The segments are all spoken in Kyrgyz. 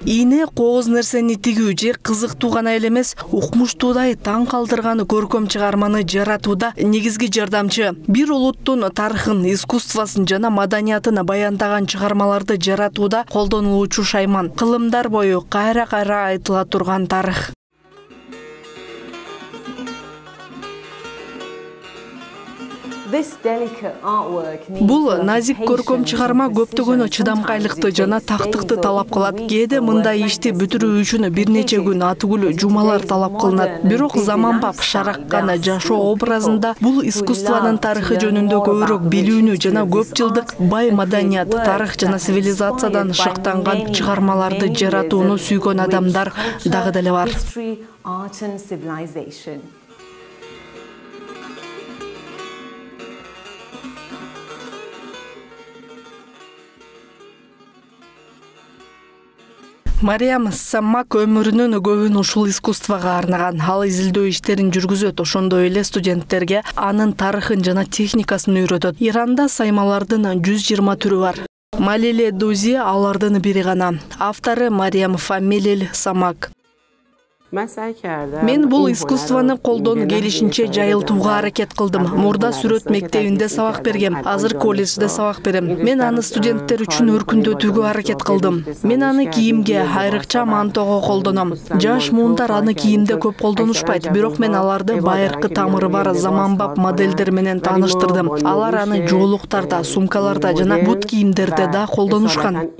Ийне кооз нерсени тигүү же кызыктуу гана эле эмес, укмуштуудай таң калтырган көркөм чыгарманы жаратууда негизги жардамчы. Бир улуттун тарыхын, искусствосын жана маданиятын баяндаган чыгармаларды жаратууда колдонулуучу шайман. Кылымдар бою кайра-кайра айтыла турган тарых. Бул назик көркөм чыгарма көптөгөн чыдамкайлыкты жана тактыкты талап кылат. Кээде мындай ишти бүтүрүү үчүн бир нече күн атүгүлүү жумалар талап кылынат. Бирок заманбап шараккан жашоо образында бул искусствонун тарыхы жөнүндө көбүрөөк билүүнү жана көп жылдык бай маданият, тарых жана цивилизациядан шактанган чыгармаларды жаратууну сүйгөн адамдар дагы деле бар. Мариам Саммак өмүрүнүн көбүн ушул искусствого арнаган. Ал изилдөө иштерин жүргүзөт, ошондой эле студенттерге анын тарыхын жана техникасын үйрөтөт. Иранда саймалардын 120 түрү бар. Малиле Дузи алардын бири гана. Автору Мариам Фамилил Самак. Мен бул искусствону колдон келишинче жайылтууга аракет кылдым. Мурда сүрөт мектебинде сабак бергем, азыр колледжде сабак берем. Мен аны студенттер үчүн өркүндөтүүгө аракет кылдым. Мен аны кийимге, айрыкча мантого колдоном. Жаш муундар аны кийимде көп колдонушпайт, бирок мен аларды байыркы тамыры бар заманбап модельдер менен тааныштырдым. Алар аны жоолуктарда, сумкаларда жана бут кийимдерде да колдонушкан.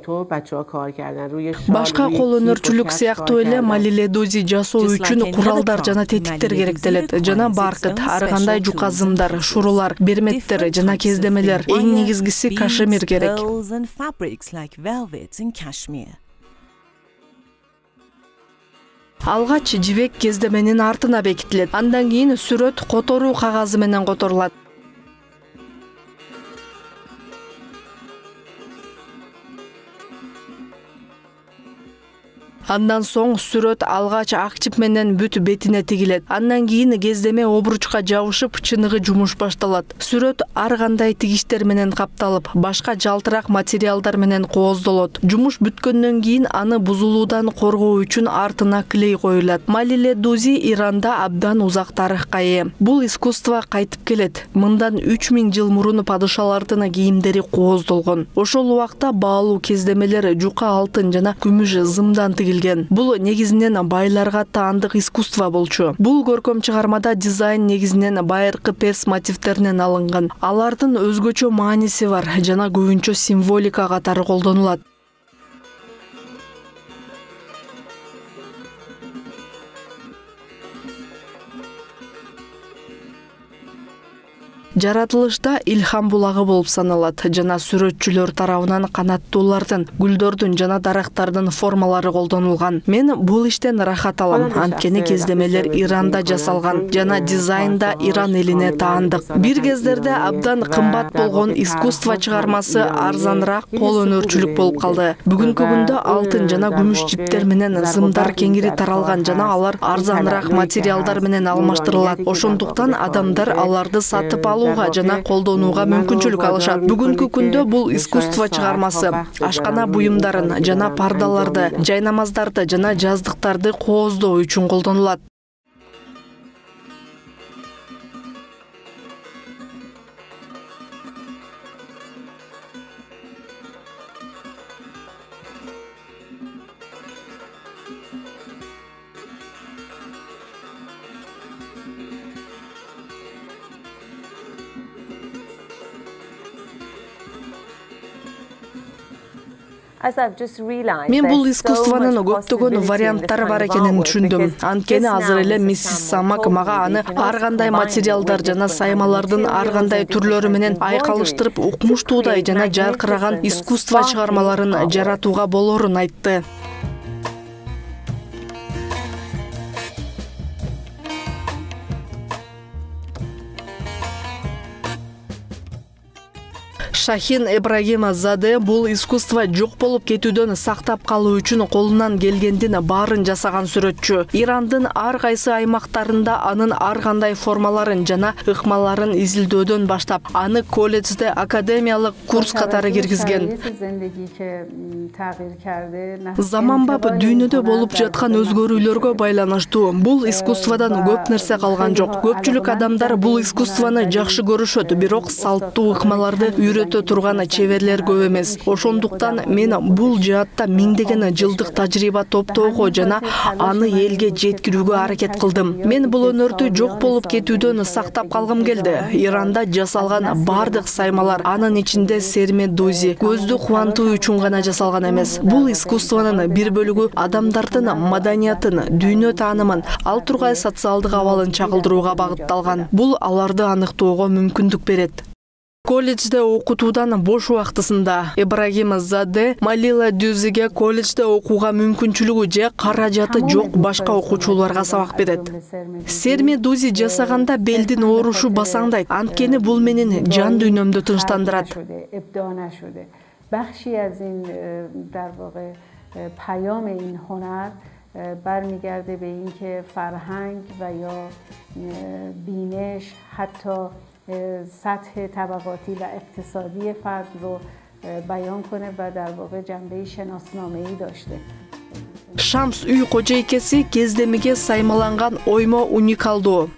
Башка кол өнөрчүлүк сыяктуу эле Малиле Дузи жасоо үчүн куралдар жана тетиктер керектелет. Жана баркыт, ар кандай жука зымдар, шурулар, берметтер жана кездемелер. Эң негизгиси кашемир керек. Алгач жибек кездеменин артына бекитилет. Андан кийин сүрөт которуу кагазы менен которулат. Андан соң сүрөт алгач ак чип менен бүт бетине тигилет. Андан кийин кездеме обручка жабышып, чыныгы жумуш башталат. Сүрөт ар кандай тигиштер менен капталып, башка жалтырак материалдар менен кооздолот. Жумуш бүткөндөн кийин аны бузулуудан коргоо үчүн артына клей коюлат. Малиле Дузи Иранда абдан узак тарыхка ээ. Бул искусство кайтып келет. Мындан 3000 жыл мурун падышалардын кийимдери кооздолгон. Ошол убакта баалуу кездемелер жука алтын жана күмүш зымдан тигилген. Бул негизинен байларга таандык искусство болчу. Бул көркөм чыгармада дизайн негизинен байыркы перс мотивтеринен алынган. Алардын өзгөчө мааниси бар жана көбүнчө символика катары колдонулат. Жаратылышта илхам булагы болуп саналат жана сүрөтчүлөр тарабынан канаттуулардын, гүлдөрдүн жана дарактардын формалары колдонулган. Мен бул иштен рахат алам, анткени кездемелер Иранда жасалган жана дизайнда Иран элине таандык. Бир кездерде абдан кымбат болгон искусство чыгармасы арзаныраак кол өнөрчүлүк болуп калды. Бүгүнкү күндө алтын жана күмүш жиптер менен зымдар кеңири таралган жана алар арзаныраак материалдар менен алмаштырылат. Ошондуктан адамдар аларды сатып алууга жана колдонууга мүмкүнчүлүк алышат. Бүгүнкү күндө бул искусство чыгармасы ашкана буюмдарын жана пардаларды, жайнамаздарды жана жаздыктарды кооздоо үчүн колдонулат. Мен бул искусствонун көптөгөн варианттары бар экенин түшүндүм. Анткени азыр эле миссис Самак мага аны ар кандай материалдар жана саймалардын ар кандай түрлөрү менен айкалыштырып укмуштуудай жана жаркыраган искусство чыгармаларын жаратууга болорун айтты. Шахин Ибрагимзаде бул искусство жок болуп кетүүдөн сактап калуу үчүн колунан келгендин баарын жасаган сүрөтчү. Ирандын ар кайсы аймактарында анын ар кандай формаларын жана ыкмаларын изилдөөдөн баштап, аны колледжде академиялык курс катары киргизген. Заманбап дүйнөдө болуп жаткан өзгөрүүлөргө байланыштуу бул искусстводан көп нерсе калган жок. Көпчүлүк адамдар бул искусствону жакшы көрүшөт, бирок салттуу ыкмаларды үйрөтө турган чеберлер көп эмес. Ошондуктан мен бул жаатта миңдеген жылдык тажрыйба топтоого жана аны элге жеткирүүгө аракет кылдым. Мен бул өнөрдү жок болуп кетүүдөн сактап калгым келди. Иранда жасалган бардык саймалар, анын ичинде серме дузи, көздү кубантуу үчүн гана жасалган эмес. Бул искусствонун бир бөлүгү адамдардын маданиятын, дүйнө таанымын, ал тургай социалдык абалын чагылдырууга багытталган. Бул аларды аныктоого мүмкүндүк берет. Колледжде окутуудан бош убактысында Ибрагимзаде Малила Дюзиге колледжде окууга мүмкүнчүлүгү же каражаты жок башка окуучуларга сабак берет. Серме дузи жасаганда белдин оорушу басаңдайт, анткени бул менин жан дүйнөмдү тынчтандырат. بخشی از این در واقع پیام این هنر برمیگرده به اینکه فرهنگ و یا بینش حتی سطح طبقاتی و اقتصادی فرد رو بیان کنه و در واقع جنبه شناسنامه‌ای داشته. Шамс үй кожойкеси кездемеге саймаланган оймо уникалдуу.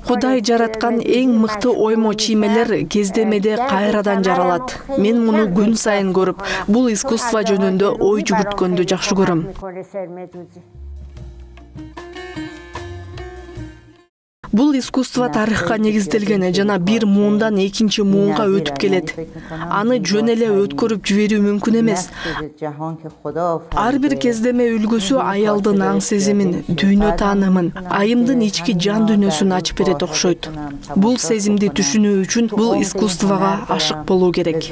Кудай жараткан эң мыкты оймо чиймелер кездемеде кайрадан жаралат. Мен муну күн сайын көрүп, бул искусство жөнүндө ой жүгүрткөндү жакшы көрөм. Бул искусство тарыхка негизделген жана бир муундан экинчи муунга өтүп келет. Аны жөн эле өткөрүп жиберүү мүмкүн эмес. Ар бир кездеме үлгүсү аялдын аң сезимин, дүйнө таанымын, айымдын ички жан дүйнөсүн ачып берет окшойт. Бул сезимди түшүнүү үчүн бул искусствого ашык болуу керек.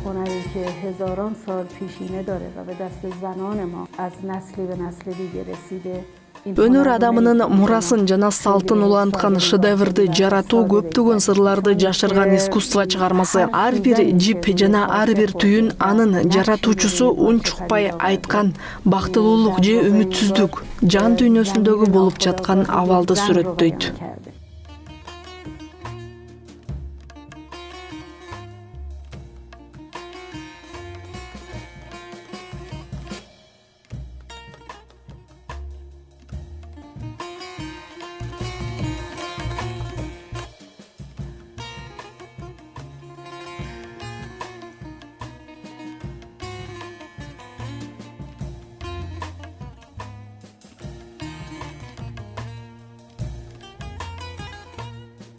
هنری که هزاران سال پیشینه داره و به دست زنان ما از نسلی به نسل دیگه رسیده. Өнөр адамынын мурасын жана салтын уланткан шедеврди жаратуу көптөгөн сырларды жашырган искусство чыгармасы. Ар бир жип жана ар бир түйүн анын жаратуучусу унчукпай айткан бактылуулук же үмүтсүздүк, жан дүйнөсүндөгү болуп жаткан абалды сүрөттөйт.